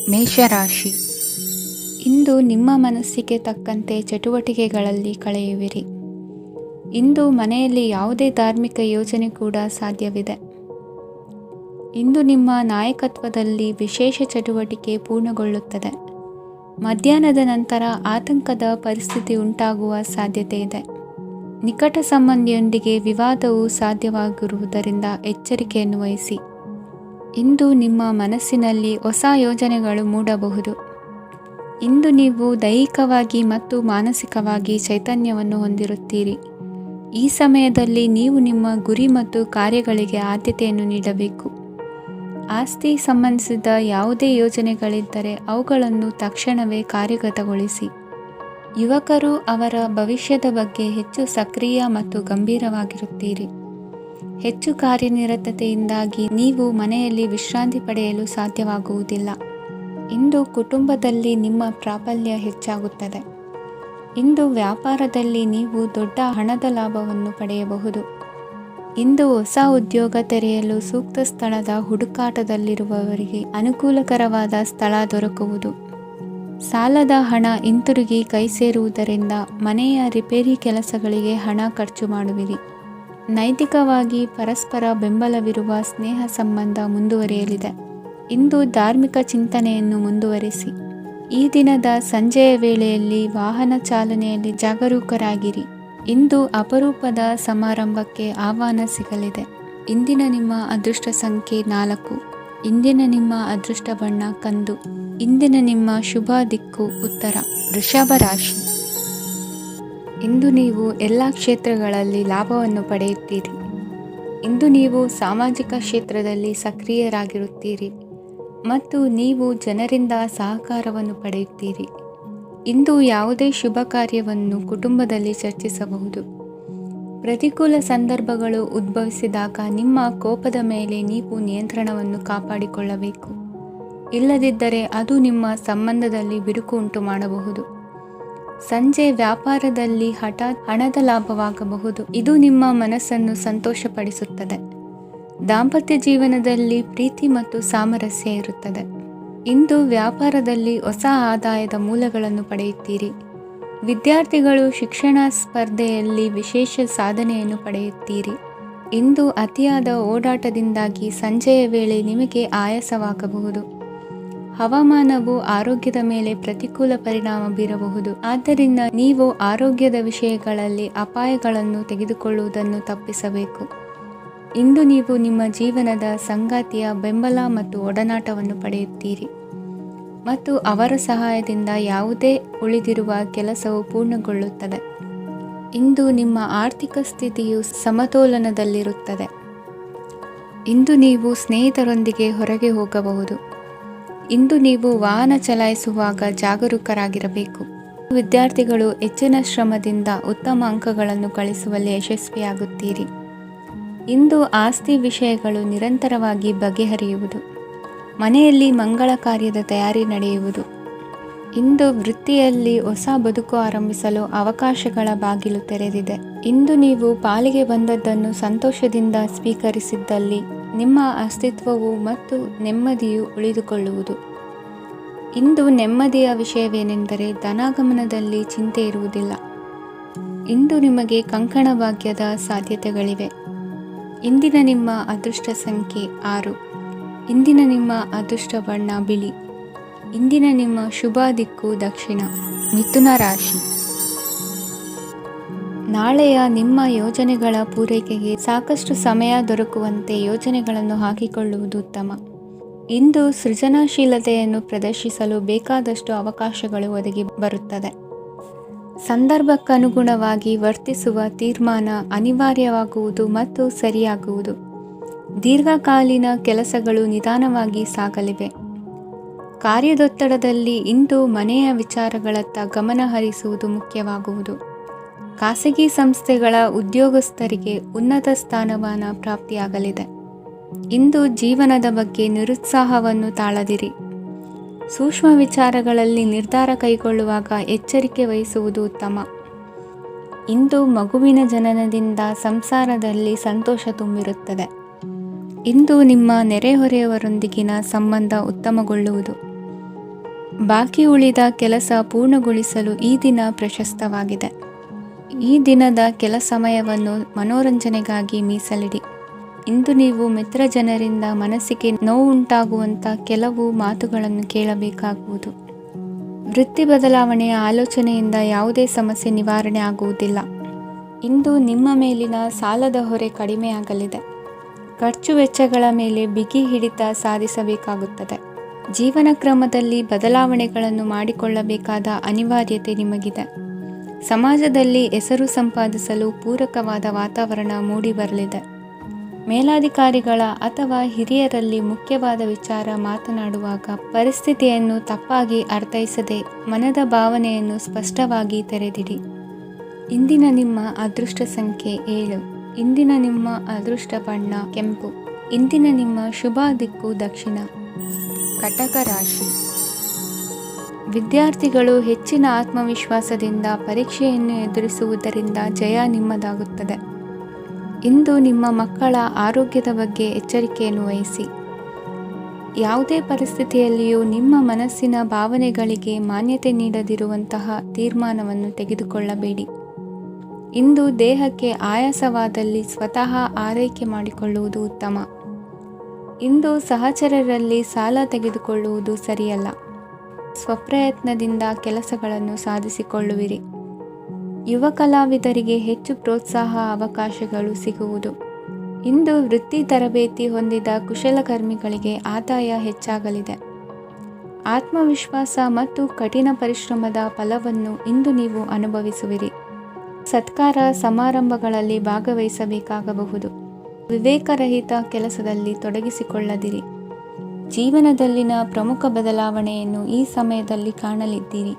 ಮೇಷರಾಶಿ. ಇಂದು ನಿಮ್ಮ ಮನಸ್ಸಿಗೆ ತಕ್ಕಂತೆ ಚಟುವಟಿಕೆಗಳಲ್ಲಿ ಕಳೆಯುವಿರಿ. ಇಂದು ಮನೆಯಲ್ಲಿ ಯಾವುದೇ ಧಾರ್ಮಿಕ ಯೋಜನೆ ಕೂಡ ಸಾಧ್ಯವಿದೆ. ಇಂದು ನಿಮ್ಮ ನಾಯಕತ್ವದಲ್ಲಿ ವಿಶೇಷ ಚಟುವಟಿಕೆ ಪೂರ್ಣಗೊಳ್ಳುತ್ತದೆ. ಮಧ್ಯಾಹ್ನದ ನಂತರ ಆತಂಕದ ಪರಿಸ್ಥಿತಿ ಉಂಟಾಗುವ ಸಾಧ್ಯತೆ ಇದೆ. ನಿಕಟ ಸಂಬಂಧಿಯೊಂದಿಗೆ ವಿವಾದವು ಸಾಧ್ಯವಾಗಿರುವುದರಿಂದ ಎಚ್ಚರಿಕೆಯನ್ನು ವಹಿಸಿ. ಇಂದು ನಿಮ್ಮ ಮನಸ್ಸಿನಲ್ಲಿ ಹೊಸ ಯೋಜನೆಗಳು ಮೂಡಬಹುದು. ಇಂದು ನೀವು ದೈಹಿಕವಾಗಿ ಮತ್ತು ಮಾನಸಿಕವಾಗಿ ಚೈತನ್ಯವನ್ನು ಹೊಂದಿರುತ್ತೀರಿ. ಈ ಸಮಯದಲ್ಲಿ ನೀವು ನಿಮ್ಮ ಗುರಿ ಮತ್ತು ಕಾರ್ಯಗಳಿಗೆ ಆದ್ಯತೆಯನ್ನು ನೀಡಬೇಕು. ಆಸ್ತಿ ಸಂಬಂಧಿಸಿದ ಯಾವುದೇ ಯೋಜನೆಗಳಿದ್ದರೆ ಅವುಗಳನ್ನು ತಕ್ಷಣವೇ ಕಾರ್ಯಗತಗೊಳಿಸಿ. ಯುವಕರು ಅವರ ಭವಿಷ್ಯದ ಬಗ್ಗೆ ಹೆಚ್ಚು ಸಕ್ರಿಯ ಮತ್ತು ಗಂಭೀರವಾಗಿರುತ್ತೀರಿ. ಹೆಚ್ಚು ಕಾರ್ಯನಿರತತೆಯಿಂದಾಗಿ ನೀವು ಮನೆಯಲ್ಲಿ ವಿಶ್ರಾಂತಿ ಪಡೆಯಲು ಸಾಧ್ಯವಾಗುವುದಿಲ್ಲ. ಇಂದು ಕುಟುಂಬದಲ್ಲಿ ನಿಮ್ಮ ಪ್ರಾಬಲ್ಯ ಹೆಚ್ಚಾಗುತ್ತದೆ. ಇಂದು ವ್ಯಾಪಾರದಲ್ಲಿ ನೀವು ದೊಡ್ಡ ಹಣದ ಲಾಭವನ್ನು ಪಡೆಯಬಹುದು. ಇಂದು ಹೊಸ ಉದ್ಯೋಗ ತೆರೆಯಲು ಸೂಕ್ತ ಸ್ಥಳದ ಹುಡುಕಾಟದಲ್ಲಿರುವವರಿಗೆ ಅನುಕೂಲಕರವಾದ ಸ್ಥಳ ದೊರಕುವುದು. ಸಾಲದ ಹಣ ಹಿಂತಿರುಗಿ ಕೈ ಸೇರುವುದರಿಂದ ಮನೆಯ ರಿಪೇರಿ ಕೆಲಸಗಳಿಗೆ ಹಣ ಖರ್ಚು ಮಾಡುವಿರಿ. ನೈತಿಕವಾಗಿ ಪರಸ್ಪರ ಬೆಂಬಲವಿರುವ ಸ್ನೇಹ ಸಂಬಂಧ ಮುಂದುವರಿಯಲಿದೆ. ಇಂದು ಧಾರ್ಮಿಕ ಚಿಂತನೆಯನ್ನು ಮುಂದುವರಿಸಿ. ಈ ದಿನದ ಸಂಜೆಯ ವೇಳೆಯಲ್ಲಿ ವಾಹನ ಚಾಲನೆಯಲ್ಲಿ ಜಾಗರೂಕರಾಗಿರಿ. ಇಂದು ಅಪರೂಪದ ಸಮಾರಂಭಕ್ಕೆ ಆಹ್ವಾನ ಸಿಗಲಿದೆ. ಇಂದಿನ ನಿಮ್ಮ ಅದೃಷ್ಟ ಸಂಖ್ಯೆ 4. ಇಂದಿನ ನಿಮ್ಮ ಅದೃಷ್ಟ ಬಣ್ಣ ಕಂದು. ಇಂದಿನ ನಿಮ್ಮ ಶುಭ ದಿಕ್ಕು ಉತ್ತರ. ವೃಷಭ ರಾಶಿ. ಇಂದು ನೀವು ಎಲ್ಲ ಕ್ಷೇತ್ರಗಳಲ್ಲಿ ಲಾಭವನ್ನು ಪಡೆಯುತ್ತೀರಿ. ಇಂದು ನೀವು ಸಾಮಾಜಿಕ ಕ್ಷೇತ್ರದಲ್ಲಿ ಸಕ್ರಿಯರಾಗಿರುತ್ತೀರಿ ಮತ್ತು ನೀವು ಜನರಿಂದ ಸಹಕಾರವನ್ನು ಪಡೆಯುತ್ತೀರಿ. ಇಂದು ಯಾವುದೇ ಶುಭ ಕಾರ್ಯವನ್ನು ಕುಟುಂಬದಲ್ಲಿ ಚರ್ಚಿಸಬಹುದು. ಪ್ರತಿಕೂಲ ಸಂದರ್ಭಗಳು ಉದ್ಭವಿಸಿದಾಗ ನಿಮ್ಮ ಕೋಪದ ಮೇಲೆ ನೀವು ನಿಯಂತ್ರಣವನ್ನು ಕಾಪಾಡಿಕೊಳ್ಳಬೇಕು. ಇಲ್ಲದಿದ್ದರೆ ಅದು ನಿಮ್ಮ ಸಂಬಂಧದಲ್ಲಿ ಬಿರುಕು ಉಂಟು ಮಾಡಬಹುದು. ಸಂಜೆ ವ್ಯಾಪಾರದಲ್ಲಿ ಹಠಾತ್ ಹಣದ ಲಾಭವಾಗಬಹುದು. ಇದು ನಿಮ್ಮ ಮನಸ್ಸನ್ನು ಸಂತೋಷಪಡಿಸುತ್ತದೆ. ದಾಂಪತ್ಯ ಜೀವನದಲ್ಲಿ ಪ್ರೀತಿ ಮತ್ತು ಸಾಮರಸ್ಯ ಇರುತ್ತದೆ. ಇಂದು ವ್ಯಾಪಾರದಲ್ಲಿ ಹೊಸ ಆದಾಯದ ಮೂಲಗಳನ್ನು ಪಡೆಯುತ್ತೀರಿ. ವಿದ್ಯಾರ್ಥಿಗಳು ಶಿಕ್ಷಣ ಸ್ಪರ್ಧೆಯಲ್ಲಿ ವಿಶೇಷ ಸಾಧನೆಯನ್ನು ಪಡೆಯುತ್ತೀರಿ. ಇಂದು ಅತಿಯಾದ ಓಡಾಟದಿಂದಾಗಿ ಸಂಜೆಯ ವೇಳೆ ನಿಮಗೆ ಆಯಾಸವಾಗಬಹುದು. ಹವಾಮಾನವು ಆರೋಗ್ಯದ ಮೇಲೆ ಪ್ರತಿಕೂಲ ಪರಿಣಾಮ ಬೀರಬಹುದು. ಆದ್ದರಿಂದ ನೀವು ಆರೋಗ್ಯದ ವಿಷಯಗಳಲ್ಲಿ ಅಪಾಯಗಳನ್ನು ತೆಗೆದುಕೊಳ್ಳುವುದನ್ನು ತಪ್ಪಿಸಬೇಕು. ಇಂದು ನೀವು ನಿಮ್ಮ ಜೀವನದ ಸಂಗಾತಿಯ ಬೆಂಬಲ ಮತ್ತು ಒಡನಾಟವನ್ನು ಪಡೆಯುತ್ತೀರಿ ಮತ್ತು ಅವರ ಸಹಾಯದಿಂದ ಯಾವುದೇ ಉಳಿದಿರುವ ಕೆಲಸವು ಪೂರ್ಣಗೊಳ್ಳುತ್ತದೆ. ಇಂದು ನಿಮ್ಮ ಆರ್ಥಿಕ ಸ್ಥಿತಿಯು ಸಮತೋಲನದಲ್ಲಿರುತ್ತದೆ. ಇಂದು ನೀವು ಸ್ನೇಹಿತರೊಂದಿಗೆ ಹೊರಗೆ ಹೋಗಬಹುದು. ಇಂದು ನೀವು ವಾಹನ ಚಲಾಯಿಸುವಾಗ ಜಾಗರೂಕರಾಗಿರಬೇಕು. ವಿದ್ಯಾರ್ಥಿಗಳು ಹೆಚ್ಚಿನ ಶ್ರಮದಿಂದ ಉತ್ತಮ ಅಂಕಗಳನ್ನು ಗಳಿಸುವಲ್ಲಿ ಯಶಸ್ವಿಯಾಗುತ್ತೀರಿ. ಇಂದು ಆಸ್ತಿ ವಿಷಯಗಳು ನಿರಂತರವಾಗಿ ಬಗೆಹರಿಯುವುದು. ಮನೆಯಲ್ಲಿ ಮಂಗಳ ಕಾರ್ಯದ ತಯಾರಿ ನಡೆಯುವುದು. ಇಂದು ವೃತ್ತಿಯಲ್ಲಿ ಹೊಸ ಬದುಕು ಆರಂಭಿಸಲು ಅವಕಾಶಗಳ ಬಾಗಿಲು ತೆರೆದಿದೆ. ಇಂದು ನೀವು ಪಾಲಿಗೆ ಬಂದದ್ದನ್ನು ಸಂತೋಷದಿಂದ ಸ್ವೀಕರಿಸಿದ್ದಲ್ಲಿ ನಿಮ್ಮ ಅಸ್ತಿತ್ವವು ಮತ್ತು ನೆಮ್ಮದಿಯು ಉಳಿದುಕೊಳ್ಳುವುದು. ಇಂದು ನೆಮ್ಮದಿಯ ವಿಷಯವೇನೆಂದರೆ ಧನಾಗಮನದಲ್ಲಿ ಚಿಂತೆ ಇರುವುದಿಲ್ಲ. ಇಂದು ನಿಮಗೆ ಕಂಕಣ ಭಾಗ್ಯದ ಸಾಧ್ಯತೆಗಳಿವೆ. ಇಂದಿನ ನಿಮ್ಮ ಅದೃಷ್ಟ ಸಂಖ್ಯೆ 6. ಇಂದಿನ ನಿಮ್ಮ ಅದೃಷ್ಟ ಬಣ್ಣ ಬಿಳಿ. ಇಂದಿನ ನಿಮ್ಮ ಶುಭ ದಿಕ್ಕು ದಕ್ಷಿಣ. ಮಿಥುನ ರಾಶಿ. ನಾಳೆಯ ನಿಮ್ಮ ಯೋಜನೆಗಳ ಪೂರೈಕೆಗೆ ಸಾಕಷ್ಟು ಸಮಯ ದೊರಕುವಂತೆ ಯೋಜನೆಗಳನ್ನು ಹಾಕಿಕೊಳ್ಳುವುದು ಉತ್ತಮ. ಇಂದು ಸೃಜನಶೀಲತೆಯನ್ನು ಪ್ರದರ್ಶಿಸಲು ಬೇಕಾದಷ್ಟು ಅವಕಾಶಗಳು ಒದಗಿ ಬರುತ್ತದೆ. ಸಂದರ್ಭಕ್ಕನುಗುಣವಾಗಿ ವರ್ತಿಸುವ ತೀರ್ಮಾನ ಅನಿವಾರ್ಯವಾಗುವುದು ಮತ್ತು ಸರಿಯಾಗುವುದು. ದೀರ್ಘಕಾಲೀನ ಕೆಲಸಗಳು ನಿಧಾನವಾಗಿ ಸಾಗಲಿವೆ. ಕಾರ್ಯದೊತ್ತಡದಲ್ಲಿ ಇಂದು ಮನೆಯ ವಿಚಾರಗಳತ್ತ ಗಮನ ಹರಿಸುವುದು ಮುಖ್ಯವಾಗುವುದು. ಖಾಸಗಿ ಸಂಸ್ಥೆಗಳ ಉದ್ಯೋಗಸ್ಥರಿಗೆ ಉನ್ನತ ಸ್ಥಾನಮಾನ ಪ್ರಾಪ್ತಿಯಾಗಲಿದೆ. ಇಂದು ಜೀವನದ ಬಗ್ಗೆ ನಿರುತ್ಸಾಹವನ್ನು ತಾಳದಿರಿ. ಸೂಕ್ಷ್ಮ ವಿಚಾರಗಳಲ್ಲಿ ನಿರ್ಧಾರ ಕೈಗೊಳ್ಳುವಾಗ ಎಚ್ಚರಿಕೆ ವಹಿಸುವುದು ಉತ್ತಮ. ಇಂದು ಮಗುವಿನ ಜನನದಿಂದ ಸಂಸಾರದಲ್ಲಿ ಸಂತೋಷ ತುಂಬಿರುತ್ತದೆ. ಇಂದು ನಿಮ್ಮ ನೆರೆಹೊರೆಯವರೊಂದಿಗಿನ ಸಂಬಂಧ ಉತ್ತಮಗೊಳ್ಳುವುದು. ಬಾಕಿ ಉಳಿದ ಕೆಲಸ ಪೂರ್ಣಗೊಳಿಸಲು ಈ ದಿನ ಪ್ರಶಸ್ತವಾಗಿದೆ. ಈ ದಿನದ ಕೆಲ ಸಮಯವನ್ನು ಮನೋರಂಜನೆಗಾಗಿ ಮೀಸಲಿಡಿ. ಇಂದು ನೀವು ಮಿತ್ರ ಜನರಿಂದ ಮನಸ್ಸಿಗೆ ನೋವುಂಟಾಗುವಂಥ ಕೆಲವು ಮಾತುಗಳನ್ನು ಕೇಳಬೇಕಾಗುವುದು. ವೃತ್ತಿ ಬದಲಾವಣೆಯ ಆಲೋಚನೆಯಿಂದ ಯಾವುದೇ ಸಮಸ್ಯೆ ನಿವಾರಣೆ ಆಗುವುದಿಲ್ಲ. ಇಂದು ನಿಮ್ಮ ಮೇಲಿನ ಸಾಲದ ಹೊರೆ ಕಡಿಮೆಯಾಗಲಿದೆ. ಖರ್ಚು ವೆಚ್ಚಗಳ ಮೇಲೆ ಬಿಗಿ ಹಿಡಿತ ಸಾಧಿಸಬೇಕಾಗುತ್ತದೆ. ಜೀವನ ಕ್ರಮದಲ್ಲಿ ಬದಲಾವಣೆಗಳನ್ನು ಮಾಡಿಕೊಳ್ಳಬೇಕಾದ ಅನಿವಾರ್ಯತೆ ನಿಮಗಿದೆ. ಸಮಾಜದಲ್ಲಿ ಹೆಸರು ಸಂಪಾದಿಸಲು ಪೂರಕವಾದ ವಾತಾವರಣ ಮೂಡಿಬರಲಿದೆ. ಮೇಲಾಧಿಕಾರಿಗಳ ಅಥವಾ ಹಿರಿಯರಲ್ಲಿ ಮುಖ್ಯವಾದ ವಿಚಾರ ಮಾತನಾಡುವಾಗ ಪರಿಸ್ಥಿತಿಯನ್ನು ತಪ್ಪಾಗಿ ಅರ್ಥೈಸದೆ ಮನದ ಭಾವನೆಯನ್ನು ಸ್ಪಷ್ಟವಾಗಿ ತೆರೆದಿಡಿ. ಇಂದಿನ ನಿಮ್ಮ ಅದೃಷ್ಟ ಸಂಖ್ಯೆ 7. ಇಂದಿನ ನಿಮ್ಮ ಅದೃಷ್ಟ ಬಣ್ಣ ಕೆಂಪು. ಇಂದಿನ ನಿಮ್ಮ ಶುಭ ದಿಕ್ಕು ದಕ್ಷಿಣ. ಕಟಕ ರಾಶಿ. ವಿದ್ಯಾರ್ಥಿಗಳು ಹೆಚ್ಚಿನ ಆತ್ಮವಿಶ್ವಾಸದಿಂದ ಪರೀಕ್ಷೆಯನ್ನು ಎದುರಿಸುವುದರಿಂದ ಜಯ ನಿಮ್ಮದಾಗುತ್ತದೆ. ಇಂದು ನಿಮ್ಮ ಮಕ್ಕಳ ಆರೋಗ್ಯದ ಬಗ್ಗೆ ಎಚ್ಚರಿಕೆಯನ್ನು ವಹಿಸಿ. ಯಾವುದೇ ಪರಿಸ್ಥಿತಿಯಲ್ಲಿಯೂ ನಿಮ್ಮ ಮನಸ್ಸಿನ ಭಾವನೆಗಳಿಗೆ ಮಾನ್ಯತೆ ನೀಡದಿರುವಂತಹ ತೀರ್ಮಾನವನ್ನು ತೆಗೆದುಕೊಳ್ಳಬೇಡಿ. ಇಂದು ದೇಹಕ್ಕೆ ಆಯಾಸವಾದಲ್ಲಿ ಸ್ವತಃ ಆರೈಕೆ ಮಾಡಿಕೊಳ್ಳುವುದು ಉತ್ತಮ. ಇಂದು ಸಹಚರರಲ್ಲಿ ಸಾಲ ತೆಗೆದುಕೊಳ್ಳುವುದು ಸರಿಯಲ್ಲ. ಸ್ವಪ್ರಯತ್ನದಿಂದ ಕೆಲಸಗಳನ್ನು ಸಾಧಿಸಿಕೊಳ್ಳುವಿರಿ. ಯುವ ಕಲಾವಿದರಿಗೆ ಹೆಚ್ಚು ಪ್ರೋತ್ಸಾಹ ಅವಕಾಶಗಳು ಸಿಗುವುದು. ಇಂದು ವೃತ್ತಿ ತರಬೇತಿ ಹೊಂದಿದ ಕುಶಲಕರ್ಮಿಗಳಿಗೆ ಆದಾಯ ಹೆಚ್ಚಾಗಲಿದೆ. ಆತ್ಮವಿಶ್ವಾಸ ಮತ್ತು ಕಠಿಣ ಪರಿಶ್ರಮದ ಫಲವನ್ನು ಇಂದು ನೀವು ಅನುಭವಿಸುವಿರಿ. ಸತ್ಕಾರ ಸಮಾರಂಭಗಳಲ್ಲಿ ಭಾಗವಹಿಸಬೇಕಾಗಬಹುದು. ವಿವೇಕರಹಿತ ಕೆಲಸದಲ್ಲಿ ತೊಡಗಿಸಿಕೊಳ್ಳದಿರಿ. ಜೀವನದಲ್ಲಿನ ಪ್ರಮುಖ ಬದಲಾವಣೆಯನ್ನು ಈ ಸಮಯದಲ್ಲಿ ಕಾಣಲಿದ್ದೀರಿ.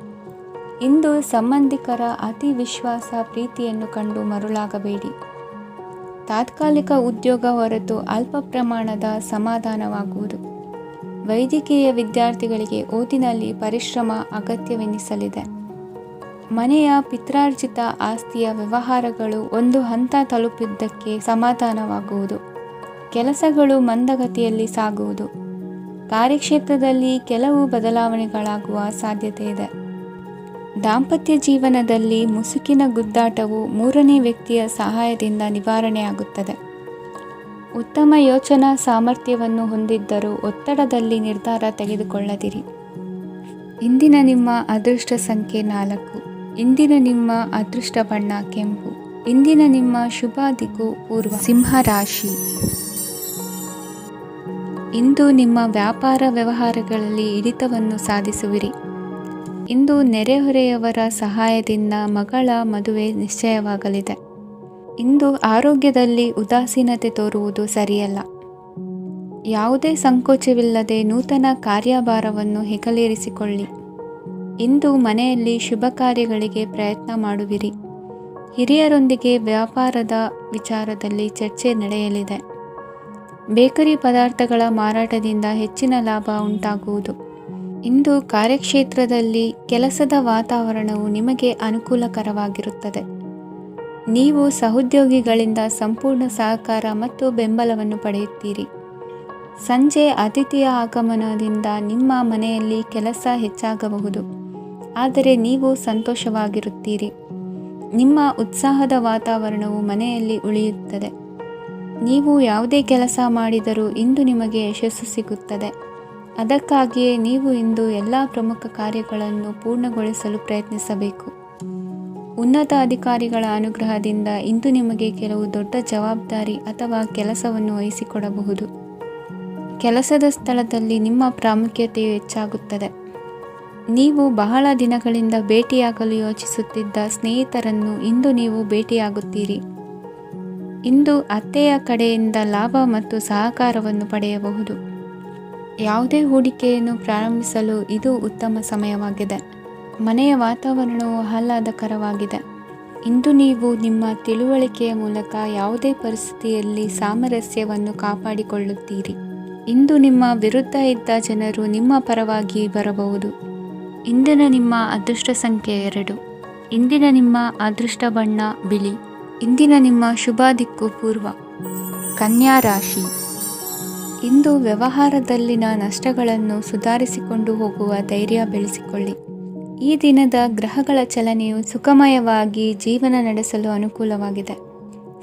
ಇಂದು ಸಂಬಂಧಿಕರ ಅತಿ ವಿಶ್ವಾಸ ಪ್ರೀತಿಯನ್ನು ಕಂಡು ಮರುಳಾಗಬೇಡಿ. ತಾತ್ಕಾಲಿಕ ಉದ್ಯೋಗ ಹೊರತು ಅಲ್ಪ ಪ್ರಮಾಣದ ಸಮಾಧಾನವಾಗುವುದು. ವೈದ್ಯಕೀಯ ವಿದ್ಯಾರ್ಥಿಗಳಿಗೆ ಓದಿನಲ್ಲಿ ಪರಿಶ್ರಮ ಅಗತ್ಯವೆನಿಸಲಿದೆ. ಮನೆಯ ಪಿತ್ರಾರ್ಜಿತ ಆಸ್ತಿಯ ವ್ಯವಹಾರಗಳು ಒಂದು ಹಂತ ತಲುಪಿದ್ದಕ್ಕೆ ಸಮಾಧಾನವಾಗುವುದು. ಕೆಲಸಗಳು ಮಂದಗತಿಯಲ್ಲಿ ಸಾಗುವುದು. ಕಾರ್ಯಕ್ಷೇತ್ರದಲ್ಲಿ ಕೆಲವು ಬದಲಾವಣೆಗಳಾಗುವ ಸಾಧ್ಯತೆ ಇದೆ. ದಾಂಪತ್ಯ ಜೀವನದಲ್ಲಿ ಮುಸುಕಿನ ಗುದ್ದಾಟವು ಮೂರನೇ ವ್ಯಕ್ತಿಯ ಸಹಾಯದಿಂದ ನಿವಾರಣೆಯಾಗುತ್ತದೆ. ಉತ್ತಮ ಯೋಚನಾ ಸಾಮರ್ಥ್ಯವನ್ನು ಹೊಂದಿದ್ದರೂ ಒತ್ತಡದಲ್ಲಿ ನಿರ್ಧಾರ ತೆಗೆದುಕೊಳ್ಳದಿರಿ. ಇಂದಿನ ನಿಮ್ಮ ಅದೃಷ್ಟ ಸಂಖ್ಯೆ 4. ಇಂದಿನ ನಿಮ್ಮ ಅದೃಷ್ಟ ಬಣ್ಣ ಕೆಂಪು. ಇಂದಿನ ನಿಮ್ಮ ಶುಭ ದಿಕ್ಕು ಪೂರ್ವ. ಸಿಂಹ ರಾಶಿ. ಇಂದು ನಿಮ್ಮ ವ್ಯಾಪಾರ ವ್ಯವಹಾರಗಳಲ್ಲಿ ಹಿಡಿತವನ್ನು ಸಾಧಿಸುವಿರಿ. ಇಂದು ನೆರೆಹೊರೆಯವರ ಸಹಾಯದಿಂದ ಮಗಳ ಮದುವೆ ನಿಶ್ಚಯವಾಗಲಿದೆ. ಇಂದು ಆರೋಗ್ಯದಲ್ಲಿ ಉದಾಸೀನತೆ ತೋರುವುದು ಸರಿಯಲ್ಲ. ಯಾವುದೇ ಸಂಕೋಚವಿಲ್ಲದೆ ನೂತನ ಕಾರ್ಯಭಾರವನ್ನು ಹೆಗಲೇರಿಸಿಕೊಳ್ಳಿ. ಇಂದು ಮನೆಯಲ್ಲಿ ಶುಭ ಕಾರ್ಯಗಳಿಗೆ ಪ್ರಯತ್ನ ಮಾಡುವಿರಿ. ಹಿರಿಯರೊಂದಿಗೆ ವ್ಯಾಪಾರದ ವಿಚಾರದಲ್ಲಿ ಚರ್ಚೆ ನಡೆಯಲಿದೆ. ಬೇಕರಿ ಪದಾರ್ಥಗಳ ಮಾರಾಟದಿಂದ ಹೆಚ್ಚಿನ ಲಾಭ ಉಂಟಾಗುವುದು. ಇಂದು ಕಾರ್ಯಕ್ಷೇತ್ರದಲ್ಲಿ ಕೆಲಸದ ವಾತಾವರಣವು ನಿಮಗೆ ಅನುಕೂಲಕರವಾಗಿರುತ್ತದೆ. ನೀವು ಸಹೋದ್ಯೋಗಿಗಳಿಂದ ಸಂಪೂರ್ಣ ಸಹಕಾರ ಮತ್ತು ಬೆಂಬಲವನ್ನು ಪಡೆಯುತ್ತೀರಿ. ಸಂಜೆ ಅತಿಥಿಯ ಆಗಮನದಿಂದ ನಿಮ್ಮ ಮನೆಯಲ್ಲಿ ಕೆಲಸ ಹೆಚ್ಚಾಗಬಹುದು, ಆದರೆ ನೀವು ಸಂತೋಷವಾಗಿರುತ್ತೀರಿ. ನಿಮ್ಮ ಉತ್ಸಾಹದ ವಾತಾವರಣವು ಮನೆಯಲ್ಲಿ ಉಳಿಯುತ್ತದೆ. ನೀವು ಯಾವುದೇ ಕೆಲಸ ಮಾಡಿದರೂ ಇಂದು ನಿಮಗೆ ಯಶಸ್ಸು ಸಿಗುತ್ತದೆ. ಅದಕ್ಕಾಗಿಯೇ ನೀವು ಇಂದು ಎಲ್ಲ ಪ್ರಮುಖ ಕಾರ್ಯಗಳನ್ನು ಪೂರ್ಣಗೊಳಿಸಲು ಪ್ರಯತ್ನಿಸಬೇಕು. ಉನ್ನತ ಅಧಿಕಾರಿಗಳ ಅನುಗ್ರಹದಿಂದ ಇಂದು ನಿಮಗೆ ಕೆಲವು ದೊಡ್ಡ ಜವಾಬ್ದಾರಿ ಅಥವಾ ಕೆಲಸವನ್ನು ವಹಿಸಿಕೊಡಬಹುದು. ಕೆಲಸದ ಸ್ಥಳದಲ್ಲಿ ನಿಮ್ಮ ಪ್ರಾಮುಖ್ಯತೆಯು ಹೆಚ್ಚಾಗುತ್ತದೆ. ನೀವು ಬಹಳ ದಿನಗಳಿಂದ ಭೇಟಿಯಾಗಲು ಯೋಚಿಸುತ್ತಿದ್ದ ಸ್ನೇಹಿತರನ್ನು ಇಂದು ನೀವು ಭೇಟಿಯಾಗುತ್ತೀರಿ. ಇಂದು ಅತ್ತೆಯ ಕಡೆಯಿಂದ ಲಾಭ ಮತ್ತು ಸಹಕಾರವನ್ನು ಪಡೆಯಬಹುದು. ಯಾವುದೇ ಹೂಡಿಕೆಯನ್ನು ಪ್ರಾರಂಭಿಸಲು ಇದು ಉತ್ತಮ ಸಮಯವಾಗಿದೆ. ಮನೆಯ ವಾತಾವರಣವು ಆಹ್ಲಾದಕರವಾಗಿದೆ. ಇಂದು ನೀವು ನಿಮ್ಮ ತಿಳುವಳಿಕೆಯ ಮೂಲಕ ಯಾವುದೇ ಪರಿಸ್ಥಿತಿಯಲ್ಲಿ ಸಾಮರಸ್ಯವನ್ನು ಕಾಪಾಡಿಕೊಳ್ಳುತ್ತೀರಿ. ಇಂದು ನಿಮ್ಮ ವಿರುದ್ಧ ಇದ್ದ ಜನರು ನಿಮ್ಮ ಪರವಾಗಿ ಬರಬಹುದು. ಇಂದಿನ ನಿಮ್ಮ ಅದೃಷ್ಟ ಸಂಖ್ಯೆ 2. ಇಂದಿನ ನಿಮ್ಮ ಅದೃಷ್ಟ ಬಣ್ಣ ಬಿಳಿ. ಇಂದಿನ ನಿಮ್ಮ ಶುಭ ದಿಕ್ಕು ಪೂರ್ವ. ಕನ್ಯಾ ರಾಶಿ. ಇಂದು ವ್ಯವಹಾರದಲ್ಲಿನ ನಷ್ಟಗಳನ್ನು ಸುಧಾರಿಸಿಕೊಂಡು ಹೋಗುವ ಧೈರ್ಯ ಬೆಳೆಸಿಕೊಳ್ಳಿ. ಈ ದಿನದ ಗ್ರಹಗಳ ಚಲನೆಯು ಸುಖಮಯವಾಗಿ ಜೀವನ ನಡೆಸಲು ಅನುಕೂಲವಾಗಿದೆ.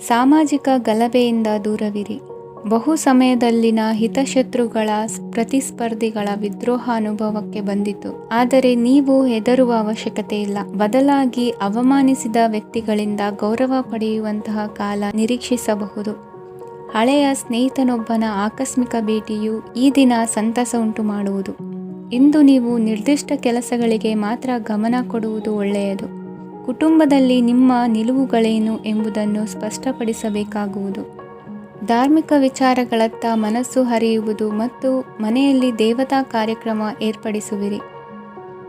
ಸಾಮಾಜಿಕ ಗಲಭೆಯಿಂದ ದೂರವಿರಿ. ಬಹು ಸಮಯದಲ್ಲಿನ ಹಿತಶತ್ರುಗಳ ಪ್ರತಿಸ್ಪರ್ಧಿಗಳ ವಿದ್ರೋಹ ಅನುಭವಕ್ಕೆ ಬಂದಿತು. ಆದರೆ ನೀವು ಹೆದರುವ ಅವಶ್ಯಕತೆ ಇಲ್ಲ. ಬದಲಾಗಿ ಅವಮಾನಿಸಿದ ವ್ಯಕ್ತಿಗಳಿಂದ ಗೌರವ ಪಡೆಯುವಂತಹ ಕಾಲ ನಿರೀಕ್ಷಿಸಬಹುದು. ಹಳೆಯ ಸ್ನೇಹಿತನೊಬ್ಬನ ಆಕಸ್ಮಿಕ ಭೇಟಿಯು ಈ ದಿನ ಸಂತಸ ಉಂಟು ಮಾಡುವುದು. ಇಂದು ನೀವು ನಿರ್ದಿಷ್ಟ ಕೆಲಸಗಳಿಗೆ ಮಾತ್ರ ಗಮನ ಕೊಡುವುದು ಒಳ್ಳೆಯದು. ಕುಟುಂಬದಲ್ಲಿ ನಿಮ್ಮ ನಿಲುವುಗಳೇನು ಎಂಬುದನ್ನು ಸ್ಪಷ್ಟಪಡಿಸಬೇಕಾಗುವುದು. ಧಾರ್ಮಿಕ ವಿಚಾರಗಳತ್ತ ಮನಸ್ಸು ಹರಿಯುವುದು ಮತ್ತು ಮನೆಯಲ್ಲಿ ದೇವತಾ ಕಾರ್ಯಕ್ರಮ ಏರ್ಪಡಿಸುವಿರಿ.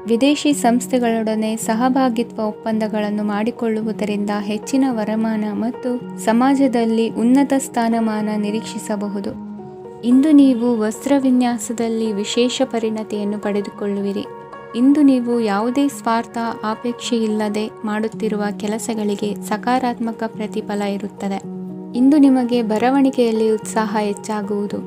ವಿದೇಶಿ ಸಂಸ್ಥೆಗಳೊಡನೆ ಸಹಭಾಗಿತ್ವ ಒಪ್ಪಂದಗಳನ್ನು ಮಾಡಿಕೊಳ್ಳುವುದರಿಂದ ಹೆಚ್ಚಿನ ವರಮಾನ ಮತ್ತು ಸಮಾಜದಲ್ಲಿ ಉನ್ನತ ಸ್ಥಾನಮಾನ ನಿರೀಕ್ಷಿಸಬಹುದು. ಇಂದು ನೀವು ವಸ್ತ್ರವಿನ್ಯಾಸದಲ್ಲಿ ವಿಶೇಷ ಪರಿಣತಿಯನ್ನು ಪಡೆದುಕೊಳ್ಳುವಿರಿ. ಇಂದು ನೀವು ಯಾವುದೇ ಸ್ವಾರ್ಥ ಅಪೇಕ್ಷೆಯಿಲ್ಲದೆ ಮಾಡುತ್ತಿರುವ ಕೆಲಸಗಳಿಗೆ ಸಕಾರಾತ್ಮಕ ಪ್ರತಿಫಲ ಇರುತ್ತದೆ. ಇಂದು ನಿಮಗೆ ಬರವಣಿಗೆಯಲ್ಲಿ ಉತ್ಸಾಹ ಹೆಚ್ಚಾಗುವುದು.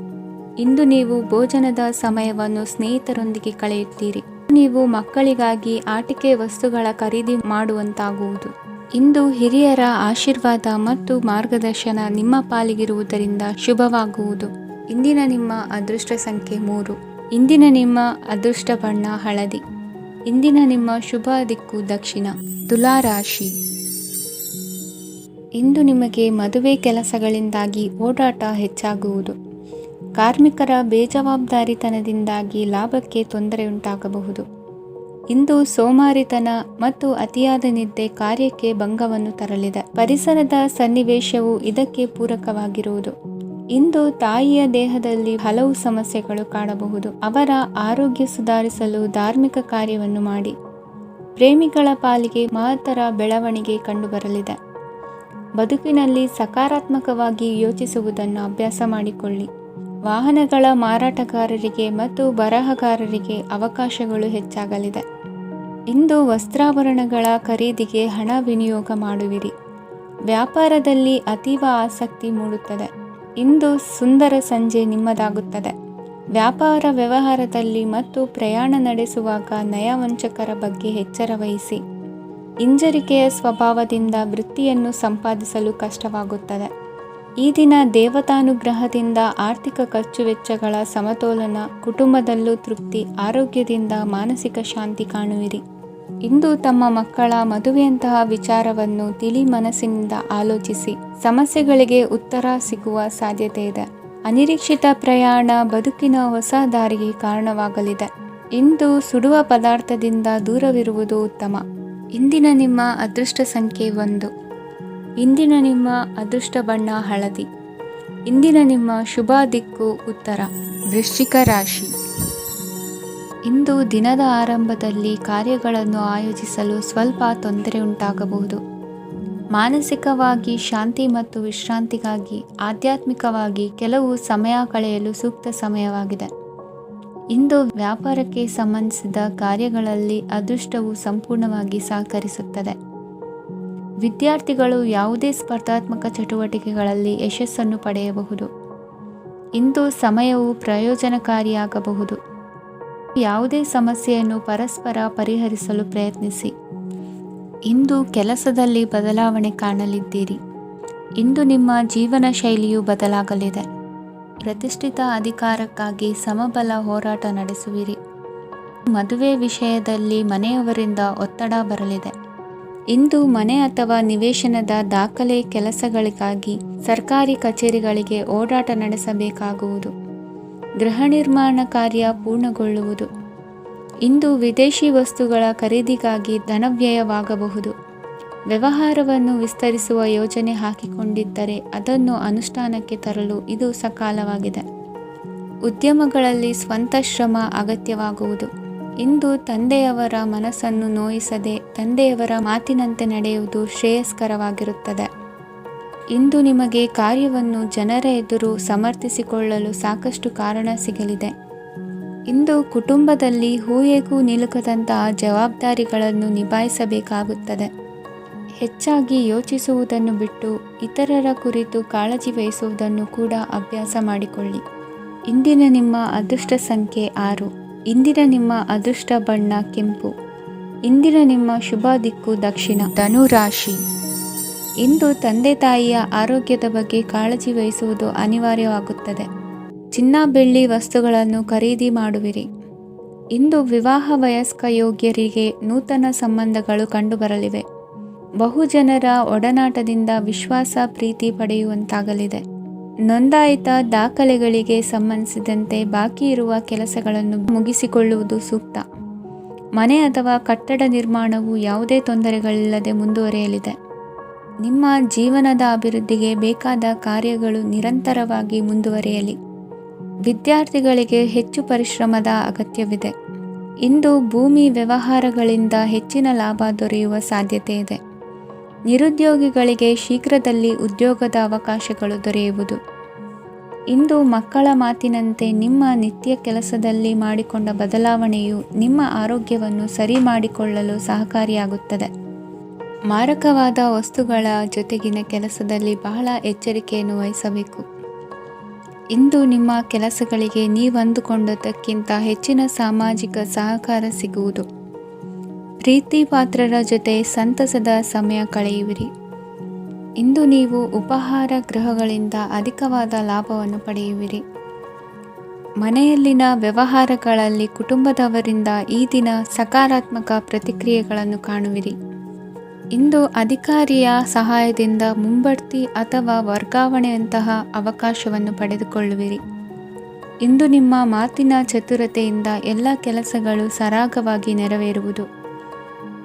ಇಂದು ನೀವು ಭೋಜನದ ಸಮಯವನ್ನು ಸ್ನೇಹಿತರೊಂದಿಗೆ ಕಳೆಯುತ್ತೀರಿ. ನೀವು ಮಕ್ಕಳಿಗಾಗಿ ಆಟಿಕೆ ವಸ್ತುಗಳ ಖರೀದಿ ಮಾಡುವಂತಾಗುವುದು. ಇಂದು ಹಿರಿಯರ ಆಶೀರ್ವಾದ ಮತ್ತು ಮಾರ್ಗದರ್ಶನ ನಿಮ್ಮ ಪಾಲಿಗಿರುವುದರಿಂದ ಶುಭವಾಗುವುದು. ಇಂದಿನ ನಿಮ್ಮ ಅದೃಷ್ಟ ಸಂಖ್ಯೆ 3. ಇಂದಿನ ನಿಮ್ಮ ಅದೃಷ್ಟ ಬಣ್ಣ ಹಳದಿ. ಇಂದಿನ ನಿಮ್ಮ ಶುಭ ದಿಕ್ಕು ದಕ್ಷಿಣ. ತುಲಾ ರಾಶಿ. ಇಂದು ನಿಮಗೆ ಮದುವೆ ಕೆಲಸಗಳಿಂದಾಗಿ ಓಡಾಟ ಹೆಚ್ಚಾಗುವುದು. ಕಾರ್ಮಿಕರ ಬೇಜವಾಬ್ದಾರಿತನದಿಂದಾಗಿ ಲಾಭಕ್ಕೆ ತೊಂದರೆಯುಂಟಾಗಬಹುದು. ಇಂದು ಸೋಮಾರಿತನ ಮತ್ತು ಅತಿಯಾದ ನಿದ್ದೆ ಕಾರ್ಯಕ್ಕೆ ಭಂಗವನ್ನು ತರಲಿದೆ. ಪರಿಸರದ ಸನ್ನಿವೇಶವು ಇದಕ್ಕೆ ಪೂರಕವಾಗಿರುವುದು. ಇಂದು ತಾಯಿಯ ದೇಹದಲ್ಲಿ ಹಲವು ಸಮಸ್ಯೆಗಳು ಕಾಣಬಹುದು. ಅವರ ಆರೋಗ್ಯ ಸುಧಾರಿಸಲು ಧಾರ್ಮಿಕ ಕಾರ್ಯವನ್ನು ಮಾಡಿ. ಪ್ರೇಮಿಗಳ ಪಾಲಿಗೆ ಮಹತ್ತರ ಬೆಳವಣಿಗೆ ಕಂಡುಬರಲಿದೆ. ಬದುಕಿನಲ್ಲಿ ಸಕಾರಾತ್ಮಕವಾಗಿ ಯೋಚಿಸುವುದನ್ನು ಅಭ್ಯಾಸ ಮಾಡಿಕೊಳ್ಳಿ. ವಾಹನಗಳ ಮಾರಾಟಗಾರರಿಗೆ ಮತ್ತು ಬರಹಗಾರರಿಗೆ ಅವಕಾಶಗಳು ಹೆಚ್ಚಾಗಲಿದೆ. ಇಂದು ವಸ್ತ್ರಾಭರಣಗಳ ಖರೀದಿಗೆ ಹಣ ವಿನಿಯೋಗ ಮಾಡುವಿರಿ. ವ್ಯಾಪಾರದಲ್ಲಿ ಅತೀವ ಆಸಕ್ತಿ ಮೂಡುತ್ತದೆ. ಇಂದು ಸುಂದರ ಸಂಜೆ ನಿಮ್ಮದಾಗುತ್ತದೆ. ವ್ಯಾಪಾರ ವ್ಯವಹಾರದಲ್ಲಿ ಮತ್ತು ಪ್ರಯಾಣ ನಡೆಸುವಾಗ ನಯವಂಚಕರ ಬಗ್ಗೆ ಎಚ್ಚರ ವಹಿಸಿ. ಹಿಂಜರಿಕೆಯ ಸ್ವಭಾವದಿಂದ ವೃತ್ತಿಯನ್ನು ಸಂಪಾದಿಸಲು ಕಷ್ಟವಾಗುತ್ತದೆ. ಈ ದಿನ ದೇವತಾನುಗ್ರಹದಿಂದ ಆರ್ಥಿಕ ಖರ್ಚು ವೆಚ್ಚಗಳ ಸಮತೋಲನ, ಕುಟುಂಬದಲ್ಲೂ ತೃಪ್ತಿ, ಆರೋಗ್ಯದಿಂದ ಮಾನಸಿಕ ಶಾಂತಿ ಕಾಣುವಿರಿ. ಇಂದು ತಮ್ಮ ಮಕ್ಕಳ ಮದುವೆಯಂತಹ ವಿಚಾರವನ್ನು ತಿಳಿ ಮನಸ್ಸಿನಿಂದ ಆಲೋಚಿಸಿ. ಸಮಸ್ಯೆಗಳಿಗೆ ಉತ್ತರ ಸಿಗುವ ಸಾಧ್ಯತೆ ಇದೆ. ಅನಿರೀಕ್ಷಿತ ಪ್ರಯಾಣ ಬದುಕಿನ ಹೊಸ ದಾರಿಗೆ ಕಾರಣವಾಗಲಿದೆ. ಇಂದು ಸುಡುವ ಪದಾರ್ಥದಿಂದ ದೂರವಿರುವುದು ಉತ್ತಮ. ಇಂದಿನ ನಿಮ್ಮ ಅದೃಷ್ಟ ಸಂಖ್ಯೆ 1. ಇಂದಿನ ನಿಮ್ಮ ಅದೃಷ್ಟ ಬಣ್ಣ ಹಳದಿ. ಇಂದಿನ ನಿಮ್ಮ ಶುಭ ದಿಕ್ಕು ಉತ್ತರ. ವೃಶ್ಚಿಕ ರಾಶಿ. ಇಂದು ದಿನದ ಆರಂಭದಲ್ಲಿ ಕಾರ್ಯಗಳನ್ನು ಆಯೋಜಿಸಲು ಸ್ವಲ್ಪ ತೊಂದರೆ ಉಂಟಾಗಬಹುದು. ಮಾನಸಿಕವಾಗಿ ಶಾಂತಿ ಮತ್ತು ವಿಶ್ರಾಂತಿಗಾಗಿ ಆಧ್ಯಾತ್ಮಿಕವಾಗಿ ಕೆಲವು ಸಮಯ ಕಳೆಯಲು ಸೂಕ್ತ ಸಮಯವಾಗಿದೆ. ಇಂದು ವ್ಯಾಪಾರಕ್ಕೆ ಸಂಬಂಧಿಸಿದ ಕಾರ್ಯಗಳಲ್ಲಿ ಅದೃಷ್ಟವು ಸಂಪೂರ್ಣವಾಗಿ ಸಹಕರಿಸುತ್ತದೆ. ವಿದ್ಯಾರ್ಥಿಗಳು ಯಾವುದೇ ಸ್ಪರ್ಧಾತ್ಮಕ ಚಟುವಟಿಕೆಗಳಲ್ಲಿ ಯಶಸ್ಸನ್ನು ಪಡೆಯಬಹುದು. ಇಂದು ಸಮಯವು ಪ್ರಯೋಜನಕಾರಿಯಾಗಬಹುದು. ಯಾವುದೇ ಸಮಸ್ಯೆಯನ್ನು ಪರಸ್ಪರ ಪರಿಹರಿಸಲು ಪ್ರಯತ್ನಿಸಿ. ಇಂದು ಕೆಲಸದಲ್ಲಿ ಬದಲಾವಣೆ ಕಾಣಲಿದ್ದೀರಿ. ಇಂದು ನಿಮ್ಮ ಜೀವನ ಶೈಲಿಯು ಬದಲಾಗಲಿದೆ. ಪ್ರತಿಷ್ಠಿತ ಅಧಿಕಾರಕ್ಕಾಗಿ ಸಮಬಲ ಹೋರಾಟ ನಡೆಸುವಿರಿ. ಮದುವೆ ವಿಷಯದಲ್ಲಿ ಮನೆಯವರಿಂದ ಒತ್ತಡ ಬರಲಿದೆ. ಇಂದು ಮನೆ ಅಥವಾ ನಿವೇಶನದ ದಾಖಲೆ ಕೆಲಸಗಳಿಗಾಗಿ ಸರ್ಕಾರಿ ಕಚೇರಿಗಳಿಗೆ ಓಡಾಟ ನಡೆಸಬೇಕಾಗುವುದು. ಗೃಹ ನಿರ್ಮಾಣ ಕಾರ್ಯ ಪೂರ್ಣಗೊಳ್ಳುವುದು. ಇಂದು ವಿದೇಶಿ ವಸ್ತುಗಳ ಖರೀದಿಗಾಗಿ ಧನವ್ಯಯವಾಗಬಹುದು. ವ್ಯವಹಾರವನ್ನು ವಿಸ್ತರಿಸುವ ಯೋಜನೆ ಹಾಕಿಕೊಂಡಿದ್ದರೆ ಅದನ್ನು ಅನುಷ್ಠಾನಕ್ಕೆ ತರಲು ಇದು ಸಕಾಲವಾಗಿದೆ. ಉದ್ಯಮಗಳಲ್ಲಿ ಸ್ವಂತ ಶ್ರಮ ಅಗತ್ಯವಾಗುವುದು. ಇಂದು ತಂದೆಯವರ ಮನಸ್ಸನ್ನು ನೋಯಿಸದೆ ತಂದೆಯವರ ಮಾತಿನಂತೆ ನಡೆಯುವುದು ಶ್ರೇಯಸ್ಕರವಾಗಿರುತ್ತದೆ. ಇಂದು ನಿಮಗೆ ಕಾರ್ಯವನ್ನು ಜನರ ಎದುರು ಸಮರ್ಥಿಸಿಕೊಳ್ಳಲು ಸಾಕಷ್ಟು ಕಾರಣ ಸಿಗಲಿದೆ. ಇಂದು ಕುಟುಂಬದಲ್ಲಿ ಹೂಹೆಗೂ ನಿಲುಕದಂತಹ ಜವಾಬ್ದಾರಿಗಳನ್ನು ನಿಭಾಯಿಸಬೇಕಾಗುತ್ತದೆ. ಹೆಚ್ಚಾಗಿ ಯೋಚಿಸುವುದನ್ನು ಬಿಟ್ಟು ಇತರರ ಕುರಿತು ಕಾಳಜಿ ವಹಿಸುವುದನ್ನು ಕೂಡ ಅಭ್ಯಾಸ ಮಾಡಿಕೊಳ್ಳಿ. ಇಂದಿನ ನಿಮ್ಮ ಅದೃಷ್ಟ ಸಂಖ್ಯೆ 6. ಇಂದಿನ ನಿಮ್ಮ ಅದೃಷ್ಟ ಬಣ್ಣ ಕೆಂಪು. ಇಂದಿನ ನಿಮ್ಮ ಶುಭ ದಿಕ್ಕು ದಕ್ಷಿಣ. ಧನು ರಾಶಿ. ಇಂದು ತಂದೆ ತಾಯಿಯ ಆರೋಗ್ಯದ ಬಗ್ಗೆ ಕಾಳಜಿ ವಹಿಸುವುದು ಅನಿವಾರ್ಯವಾಗುತ್ತದೆ. ಚಿನ್ನ ಬೆಳ್ಳಿ ವಸ್ತುಗಳನ್ನು ಖರೀದಿ ಮಾಡುವಿರಿ. ಇಂದು ವಿವಾಹ ವಯಸ್ಕ ಯೋಗ್ಯರಿಗೆ ನೂತನ ಸಂಬಂಧಗಳು ಕಂಡುಬರಲಿವೆ. ಬಹುಜನರ ಒಡನಾಟದಿಂದ ವಿಶ್ವಾಸ ಪ್ರೀತಿ ಪಡೆಯುವಂತಾಗಲಿದೆ. ನೋಂದಾಯಿತ ದಾಖಲೆಗಳಿಗೆ ಸಂಬಂಧಿಸಿದಂತೆ ಬಾಕಿ ಇರುವ ಕೆಲಸಗಳನ್ನು ಮುಗಿಸಿಕೊಳ್ಳುವುದು ಸೂಕ್ತ. ಮನೆ ಅಥವಾ ಕಟ್ಟಡ ನಿರ್ಮಾಣವು ಯಾವುದೇ ತೊಂದರೆಗಳಿಲ್ಲದೆ ಮುಂದುವರಿಯಲಿದೆ. ನಿಮ್ಮ ಜೀವನದ ಅಭಿವೃದ್ಧಿಗೆ ಬೇಕಾದ ಕಾರ್ಯಗಳು ನಿರಂತರವಾಗಿ ಮುಂದುವರಿಯಲಿ. ವಿದ್ಯಾರ್ಥಿಗಳಿಗೆ ಹೆಚ್ಚು ಪರಿಶ್ರಮದ ಅಗತ್ಯವಿದೆ. ಇಂದು ಭೂಮಿ ವ್ಯವಹಾರಗಳಿಂದ ಹೆಚ್ಚಿನ ಲಾಭ ದೊರೆಯುವ ಸಾಧ್ಯತೆ ಇದೆ. ನಿರುದ್ಯೋಗಿಗಳಿಗೆ ಶೀಘ್ರದಲ್ಲಿ ಉದ್ಯೋಗದ ಅವಕಾಶಗಳು ದೊರೆಯುವುದು. ಇಂದು ಮಕ್ಕಳ ಮಾತಿನಂತೆ ನಿಮ್ಮ ನಿತ್ಯ ಕೆಲಸದಲ್ಲಿ ಮಾಡಿಕೊಂಡ ಬದಲಾವಣೆಯು ನಿಮ್ಮ ಆರೋಗ್ಯವನ್ನು ಸರಿ ಮಾಡಿಕೊಳ್ಳಲು ಸಹಕಾರಿಯಾಗುತ್ತದೆ. ಮಾರಕವಾದ ವಸ್ತುಗಳ ಜೊತೆಗಿನ ಕೆಲಸದಲ್ಲಿ ಬಹಳ ಎಚ್ಚರಿಕೆಯನ್ನು ವಹಿಸಬೇಕು. ಇಂದು ನಿಮ್ಮ ಕೆಲಸಗಳಿಗೆ ನೀವಂದುಕೊಂಡದ್ದಕ್ಕಿಂತ ಹೆಚ್ಚಿನ ಸಾಮಾಜಿಕ ಸಹಕಾರ ಸಿಗುವುದು. ಪ್ರೀತಿ ಪಾತ್ರರ ಜೊತೆ ಸಂತಸದ ಸಮಯ ಕಳೆಯುವಿರಿ. ಇಂದು ನೀವು ಉಪಹಾರ ಗೃಹಗಳಿಂದ ಅಧಿಕವಾದ ಲಾಭವನ್ನು ಪಡೆಯುವಿರಿ. ಮನೆಯಲ್ಲಿನ ವ್ಯವಹಾರಗಳಲ್ಲಿ ಕುಟುಂಬದವರಿಂದ ಈ ದಿನ ಸಕಾರಾತ್ಮಕ ಪ್ರತಿಕ್ರಿಯೆಗಳನ್ನು ಕಾಣುವಿರಿ. ಇಂದು ಅಧಿಕಾರಿಯ ಸಹಾಯದಿಂದ ಮುಂಬಡ್ತಿ ಅಥವಾ ವರ್ಗಾವಣೆಯಂತಹ ಅವಕಾಶವನ್ನು ಪಡೆದುಕೊಳ್ಳುವಿರಿ. ಇಂದು ನಿಮ್ಮ ಮಾತಿನ ಚತುರತೆಯಿಂದ ಎಲ್ಲ ಕೆಲಸಗಳು ಸರಾಗವಾಗಿ ನೆರವೇರುವುದು.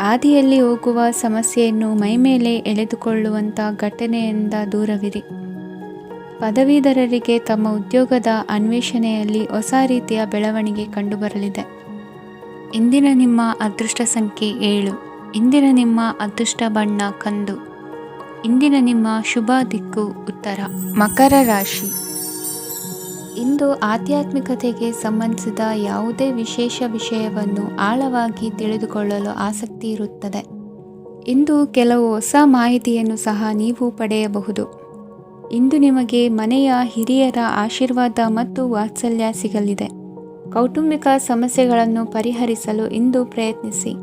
ಹಾದಿಯಲ್ಲಿ ಹೋಗುವ ಸಮಸ್ಯೆಯನ್ನು ಮೈಮೇಲೆ ಎಳೆದುಕೊಳ್ಳುವಂಥ ಘಟನೆಯಿಂದ ದೂರವಿರಿ. ಪದವೀಧರರಿಗೆ ತಮ್ಮ ಉದ್ಯೋಗದ ಅನ್ವೇಷಣೆಯಲ್ಲಿ ಹೊಸ ರೀತಿಯ ಬೆಳವಣಿಗೆ ಕಂಡುಬರಲಿದೆ. ಇಂದಿನ ನಿಮ್ಮ ಅದೃಷ್ಟ ಸಂಖ್ಯೆ 7. ಇಂದಿನ ನಿಮ್ಮ ಅದೃಷ್ಟ ಬಣ್ಣ ಕಂದು. ಇಂದಿನ ನಿಮ್ಮ ಶುಭ ದಿಕ್ಕು ಉತ್ತರ. ಮಕರ ರಾಶಿ. ಇಂದು ಆಧ್ಯಾತ್ಮಿಕತೆಗೆ ಸಂಬಂಧಿಸಿದ ಯಾವುದೇ ವಿಶೇಷ ವಿಷಯವನ್ನು ಆಳವಾಗಿ ತಿಳಿದುಕೊಳ್ಳಲು ಆಸಕ್ತಿ ಇರುತ್ತದೆ. ಇಂದು ಕೆಲವು ಹೊಸ ಮಾಹಿತಿಯನ್ನು ಸಹ ನೀವು ಪಡೆಯಬಹುದು. ಇಂದು ನಿಮಗೆ ಮನೆಯ ಹಿರಿಯರ ಆಶೀರ್ವಾದ ಮತ್ತು ವಾತ್ಸಲ್ಯ ಸಿಗಲಿದೆ. ಕೌಟುಂಬಿಕ ಸಮಸ್ಯೆಗಳನ್ನು ಪರಿಹರಿಸಲು ಇಂದು ಪ್ರಯತ್ನಿಸಿ.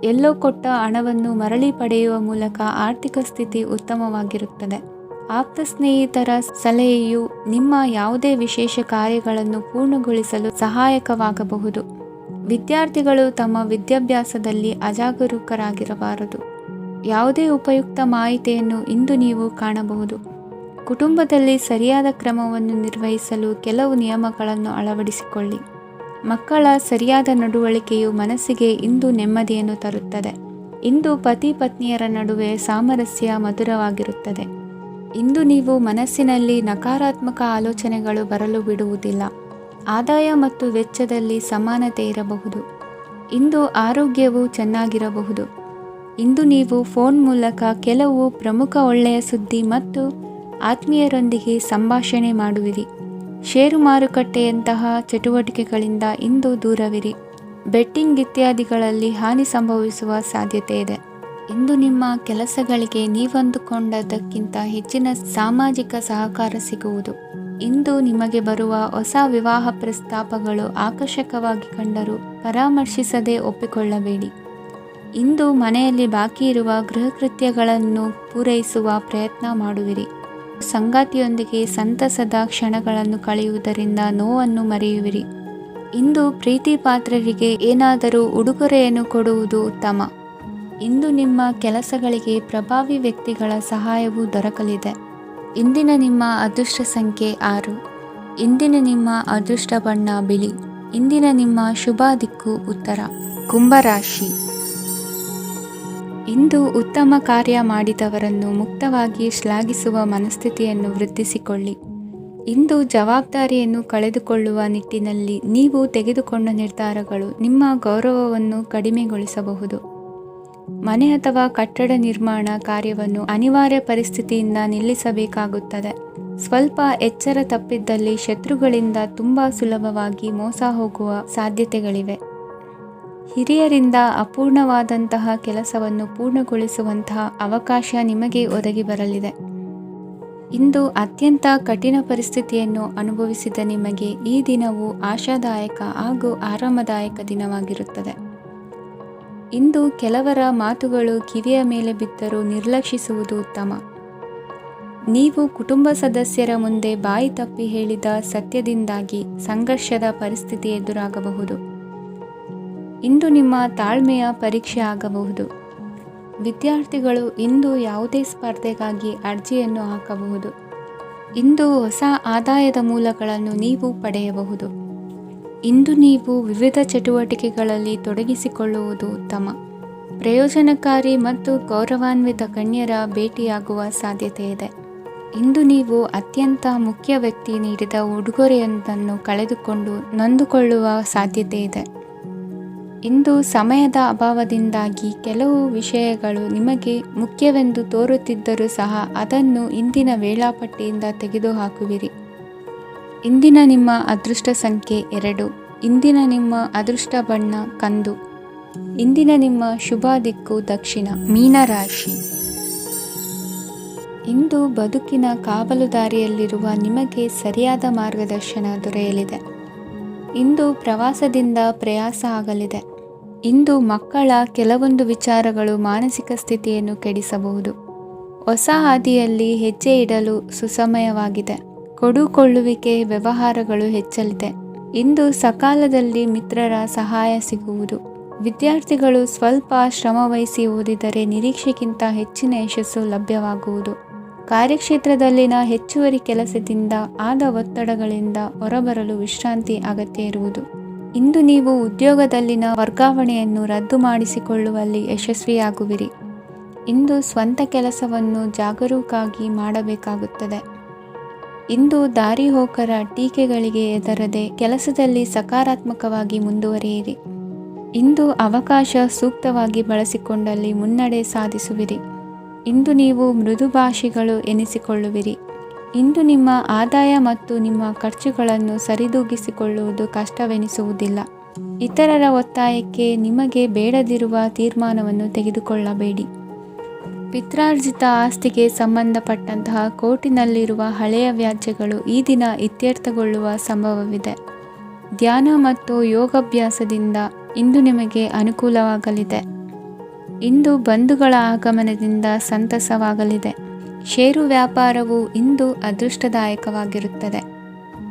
ಎಲ್ಲೋ ಕೊಟ್ಟ ಹಣವನ್ನು ಮರಳಿ ಪಡೆಯುವ ಮೂಲಕ ಆರ್ಥಿಕ ಸ್ಥಿತಿ ಉತ್ತಮವಾಗಿರುತ್ತದೆ. ಆಪ್ತ ಸ್ನೇಹಿತರ ಸಲಹೆಯು ನಿಮ್ಮ ಯಾವುದೇ ವಿಶೇಷ ಕಾರ್ಯಗಳನ್ನು ಪೂರ್ಣಗೊಳಿಸಲು ಸಹಾಯಕವಾಗಬಹುದು. ವಿದ್ಯಾರ್ಥಿಗಳು ತಮ್ಮ ವಿದ್ಯಾಭ್ಯಾಸದಲ್ಲಿ ಅಜಾಗರೂಕರಾಗಿರಬಾರದು. ಯಾವುದೇ ಉಪಯುಕ್ತ ಮಾಹಿತಿಯನ್ನು ಇಂದು ನೀವು ಕಾಣಬಹುದು. ಕುಟುಂಬದಲ್ಲಿ ಸರಿಯಾದ ಕ್ರಮವನ್ನು ನಿರ್ವಹಿಸಲು ಕೆಲವು ನಿಯಮಗಳನ್ನು ಅಳವಡಿಸಿಕೊಳ್ಳಿ. ಮಕ್ಕಳ ಸರಿಯಾದ ನಡವಳಿಕೆಯು ಮನಸ್ಸಿಗೆ ಇಂದು ನೆಮ್ಮದಿಯನ್ನು ತರುತ್ತದೆ. ಇಂದು ಪತಿ ಪತ್ನಿಯರ ನಡುವೆ ಸಾಮರಸ್ಯ ಮಧುರವಾಗಿರುತ್ತದೆ. ಇಂದು ನೀವು ಮನಸ್ಸಿನಲ್ಲಿ ನಕಾರಾತ್ಮಕ ಆಲೋಚನೆಗಳು ಬರಲು ಬಿಡುವುದಿಲ್ಲ. ಆದಾಯ ಮತ್ತು ವೆಚ್ಚದಲ್ಲಿ ಸಮಾನತೆ ಇರಬಹುದು. ಇಂದು ಆರೋಗ್ಯವು ಚೆನ್ನಾಗಿರಬಹುದು. ಇಂದು ನೀವು ಫೋನ್ ಮೂಲಕ ಕೆಲವು ಪ್ರಮುಖ ಒಳ್ಳೆಯ ಸುದ್ದಿ ಮತ್ತು ಆತ್ಮೀಯರೊಂದಿಗೆ ಸಂಭಾಷಣೆ ಮಾಡುವಿರಿ. ಷೇರು ಮಾರುಕಟ್ಟೆಯಂತಹ ಚಟುವಟಿಕೆಗಳಿಂದ ಇಂದು ದೂರವಿರಿ. ಬೆಟ್ಟಿಂಗ್ ಇತ್ಯಾದಿಗಳಲ್ಲಿ ಹಾನಿ ಸಂಭವಿಸುವ ಸಾಧ್ಯತೆ ಇದೆ. ಇಂದು ನಿಮ್ಮ ಕೆಲಸಗಳಿಗೆ ನೀವಂದುಕೊಂಡದ್ದಕ್ಕಿಂತ ಹೆಚ್ಚಿನ ಸಾಮಾಜಿಕ ಸಹಕಾರ ಸಿಗುವುದು. ಇಂದು ನಿಮಗೆ ಬರುವ ಹೊಸ ವಿವಾಹ ಪ್ರಸ್ತಾಪಗಳು ಆಕರ್ಷಕವಾಗಿ ಕಂಡರೂ ಪರಾಮರ್ಶಿಸದೆ ಒಪ್ಪಿಕೊಳ್ಳಬೇಡಿ. ಇಂದು ಮನೆಯಲ್ಲಿ ಬಾಕಿ ಇರುವ ಗೃಹಕೃತ್ಯಗಳನ್ನು ಪೂರೈಸುವ ಪ್ರಯತ್ನ ಮಾಡುವಿರಿ. ಸಂಗಾತಿಯೊಂದಿಗೆ ಸಂತಸದ ಕ್ಷಣಗಳನ್ನು ಕಳೆಯುವುದರಿಂದ ನೋವನ್ನು ಮರೆಯುವಿರಿ. ಇಂದು ಪ್ರೀತಿ ಪಾತ್ರರಿಗೆ ಏನಾದರೂ ಉಡುಗೊರೆಯನ್ನು ಕೊಡುವುದು ಉತ್ತಮ. ಇಂದು ನಿಮ್ಮ ಕೆಲಸಗಳಿಗೆ ಪ್ರಭಾವಿ ವ್ಯಕ್ತಿಗಳ ಸಹಾಯವೂ ದೊರಕಲಿದೆ. ಇಂದಿನ ನಿಮ್ಮ ಅದೃಷ್ಟ ಸಂಖ್ಯೆ 6. ಇಂದಿನ ನಿಮ್ಮ ಅದೃಷ್ಟ ಬಣ್ಣ ಬಿಳಿ. ಇಂದಿನ ನಿಮ್ಮ ಶುಭ ದಿಕ್ಕು ಉತ್ತರ. ಕುಂಭರಾಶಿ. ಇಂದು ಉತ್ತಮ ಕಾರ್ಯ ಮಾಡಿದವರನ್ನು ಮುಕ್ತವಾಗಿ ಶ್ಲಾಘಿಸುವ ಮನಸ್ಥಿತಿಯನ್ನು ವೃದ್ಧಿಸಿಕೊಳ್ಳಿ. ಇಂದು ಜವಾಬ್ದಾರಿಯನ್ನು ಕಳೆದುಕೊಳ್ಳುವ ನಿಟ್ಟಿನಲ್ಲಿ ನೀವು ತೆಗೆದುಕೊಂಡ ನಿರ್ಧಾರಗಳು ನಿಮ್ಮ ಗೌರವವನ್ನು ಕಡಿಮೆಗೊಳಿಸಬಹುದು. ಮನೆ ಅಥವಾ ಕಟ್ಟಡ ನಿರ್ಮಾಣ ಕಾರ್ಯವನ್ನು ಅನಿವಾರ್ಯ ಪರಿಸ್ಥಿತಿಯಿಂದ ನಿಲ್ಲಿಸಬೇಕಾಗುತ್ತದೆ. ಸ್ವಲ್ಪ ಎಚ್ಚರ ತಪ್ಪಿದ್ದಲ್ಲಿ ಶತ್ರುಗಳಿಂದ ತುಂಬ ಸುಲಭವಾಗಿ ಮೋಸ ಹೋಗುವ ಸಾಧ್ಯತೆಗಳಿವೆ. ಹಿರಿಯರಿಂದ ಅಪೂರ್ಣವಾದಂತಹ ಕೆಲಸವನ್ನು ಪೂರ್ಣಗೊಳಿಸುವಂತಹ ಅವಕಾಶ ನಿಮಗೆ ಒದಗಿ ಬರಲಿದೆ. ಇಂದು ಅತ್ಯಂತ ಕಠಿಣ ಪರಿಸ್ಥಿತಿಯನ್ನು ಅನುಭವಿಸಿದ ನಿಮಗೆ ಈ ದಿನವು ಆಶಾದಾಯಕ ಹಾಗೂ ಆರಾಮದಾಯಕ ದಿನವಾಗಿರುತ್ತದೆ. ಇಂದು ಕೆಲವರ ಮಾತುಗಳು ಕಿವಿಯ ಮೇಲೆ ಬಿದ್ದರೂ ನಿರ್ಲಕ್ಷಿಸುವುದು ಉತ್ತಮ. ನೀವು ಕುಟುಂಬ ಸದಸ್ಯರ ಮುಂದೆ ಬಾಯಿ ತಪ್ಪಿ ಹೇಳಿದ ಸತ್ಯದಿಂದಾಗಿ ಸಂಘರ್ಷದ ಪರಿಸ್ಥಿತಿ ಎದುರಾಗಬಹುದು. ಇಂದು ನಿಮ್ಮ ತಾಳ್ಮೆಯ ಪರೀಕ್ಷೆ ಆಗಬಹುದು. ವಿದ್ಯಾರ್ಥಿಗಳು ಇಂದು ಯಾವುದೇ ಸ್ಪರ್ಧೆಗಾಗಿ ಅರ್ಜಿಯನ್ನು ಹಾಕಬಹುದು. ಇಂದು ಹೊಸ ಆದಾಯದ ಮೂಲಗಳನ್ನು ನೀವು ಪಡೆಯಬಹುದು. ಇಂದು ನೀವು ವಿವಿಧ ಚಟುವಟಿಕೆಗಳಲ್ಲಿ ತೊಡಗಿಸಿಕೊಳ್ಳುವುದು ಉತ್ತಮ. ಪ್ರಯೋಜನಕಾರಿ ಮತ್ತು ಗೌರವಾನ್ವಿತ ಗಣ್ಯರ ಭೇಟಿಯಾಗುವ ಸಾಧ್ಯತೆ ಇದೆ. ಇಂದು ನೀವು ಅತ್ಯಂತ ಮುಖ್ಯ ವ್ಯಕ್ತಿ ನೀಡಿದ ಉಡುಗೊರೆಯೊಂದನ್ನು ಕಳೆದುಕೊಂಡು ನೊಂದುಕೊಳ್ಳುವ ಸಾಧ್ಯತೆ ಇದೆ. ಇಂದು ಸಮಯದ ಅಭಾವದಿಂದಾಗಿ ಕೆಲವು ವಿಷಯಗಳು ನಿಮಗೆ ಮುಖ್ಯವೆಂದು ತೋರುತ್ತಿದ್ದರೂ ಸಹ ಅದನ್ನು ಇಂದಿನ ವೇಳಾಪಟ್ಟಿಯಿಂದ ತೆಗೆದುಹಾಕುವಿರಿ. ಇಂದಿನ ನಿಮ್ಮ ಅದೃಷ್ಟ ಸಂಖ್ಯೆ 2. ಇಂದಿನ ನಿಮ್ಮ ಅದೃಷ್ಟ ಬಣ್ಣ ಕಂದು. ಇಂದಿನ ನಿಮ್ಮ ಶುಭ ದಿಕ್ಕು ದಕ್ಷಿಣ. ಮೀನರಾಶಿ. ಇಂದು ಬದುಕಿನ ಕಾವಲುದಾರಿಯಲ್ಲಿರುವ ನಿಮಗೆ ಸರಿಯಾದ ಮಾರ್ಗದರ್ಶನ ದೊರೆಯಲಿದೆ. ಇಂದು ಪ್ರವಾಸದಿಂದ ಪ್ರಯಾಸ ಆಗಲಿದೆ. ಇಂದು ಮಕ್ಕಳ ಕೆಲವೊಂದು ವಿಚಾರಗಳು ಮಾನಸಿಕ ಸ್ಥಿತಿಯನ್ನು ಕೆಡಿಸಬಹುದು. ಹೊಸ ಹಾದಿಯಲ್ಲಿ ಹೆಜ್ಜೆ ಇಡಲು ಸುಸಮಯವಾಗಿದೆ. ಕೊಡುಕೊಳ್ಳುವಿಕೆ ವ್ಯವಹಾರಗಳು ಹೆಚ್ಚಲಿದೆ. ಇಂದು ಸಕಾಲದಲ್ಲಿ ಮಿತ್ರರ ಸಹಾಯ ಸಿಗುವುದು. ವಿದ್ಯಾರ್ಥಿಗಳು ಸ್ವಲ್ಪ ಶ್ರಮವಹಿಸಿ ಓದಿದರೆ ನಿರೀಕ್ಷೆಗಿಂತ ಹೆಚ್ಚಿನ ಯಶಸ್ಸು ಲಭ್ಯವಾಗುವುದು. ಕಾರ್ಯಕ್ಷೇತ್ರದಲ್ಲಿನ ಹೆಚ್ಚುವರಿ ಕೆಲಸದಿಂದ ಆದ ಒತ್ತಡಗಳಿಂದ ಹೊರಬರಲು ವಿಶ್ರಾಂತಿ ಅಗತ್ಯ ಇರುವುದು. ಇಂದು ನೀವು ಉದ್ಯೋಗದಲ್ಲಿನ ವರ್ಗಾವಣೆಯನ್ನು ರದ್ದು ಮಾಡಿಸಿಕೊಳ್ಳುವಲ್ಲಿ ಯಶಸ್ವಿಯಾಗುವಿರಿ. ಇಂದು ಸ್ವಂತ ಕೆಲಸವನ್ನು ಜಾಗರೂಕವಾಗಿ ಮಾಡಬೇಕಾಗುತ್ತದೆ. ಇಂದು ದಾರಿಹೋಕರ ಟೀಕೆಗಳಿಗೆ ಹೆದರದೆ ಕೆಲಸದಲ್ಲಿ ಸಕಾರಾತ್ಮಕವಾಗಿ ಮುಂದುವರಿಯಿರಿ. ಇಂದು ಅವಕಾಶ ಸೂಕ್ತವಾಗಿ ಬಳಸಿಕೊಂಡಲ್ಲಿ ಮುನ್ನಡೆ ಸಾಧಿಸುವಿರಿ. ಇಂದು ನೀವು ಮೃದುಭಾಷಿಗಳು ಎನಿಸಿಕೊಳ್ಳುವಿರಿ. ಇಂದು ನಿಮ್ಮ ಆದಾಯ ಮತ್ತು ನಿಮ್ಮ ಖರ್ಚುಗಳನ್ನು ಸರಿದೂಗಿಸಿಕೊಳ್ಳುವುದು ಕಷ್ಟವೆನಿಸುವುದಿಲ್ಲ. ಇತರರ ಒತ್ತಾಯಕ್ಕೆ ನಿಮಗೆ ಬೇಡದಿರುವ ತೀರ್ಮಾನವನ್ನು ತೆಗೆದುಕೊಳ್ಳಬೇಡಿ. ಪಿತ್ರಾರ್ಜಿತ ಆಸ್ತಿಗೆ ಸಂಬಂಧಪಟ್ಟಂತಹ ಕೋರ್ಟಿನಲ್ಲಿರುವ ಹಳೆಯ ವ್ಯಾಜ್ಯಗಳು ಈ ದಿನ ಇತ್ಯರ್ಥಗೊಳ್ಳುವ ಸಂಭವವಿದೆ. ಧ್ಯಾನ ಮತ್ತು ಯೋಗಾಭ್ಯಾಸದಿಂದ ಇಂದು ನಿಮಗೆ ಅನುಕೂಲವಾಗಲಿದೆ. ಇಂದು ಬಂಧುಗಳ ಆಗಮನದಿಂದ ಸಂತಸವಾಗಲಿದೆ. ಷೇರು ವ್ಯಾಪಾರವು ಇಂದು ಅದೃಷ್ಟದಾಯಕವಾಗಿರುತ್ತದೆ.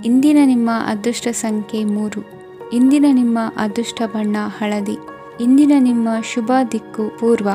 ಇಂದಿನ ನಿಮ್ಮ ಅದೃಷ್ಟ ಸಂಖ್ಯೆ 3. ಇಂದಿನ ನಿಮ್ಮ ಅದೃಷ್ಟ ಬಣ್ಣ ಹಳದಿ. ಇಂದಿನ ನಿಮ್ಮ ಶುಭ ದಿಕ್ಕು ಪೂರ್ವ.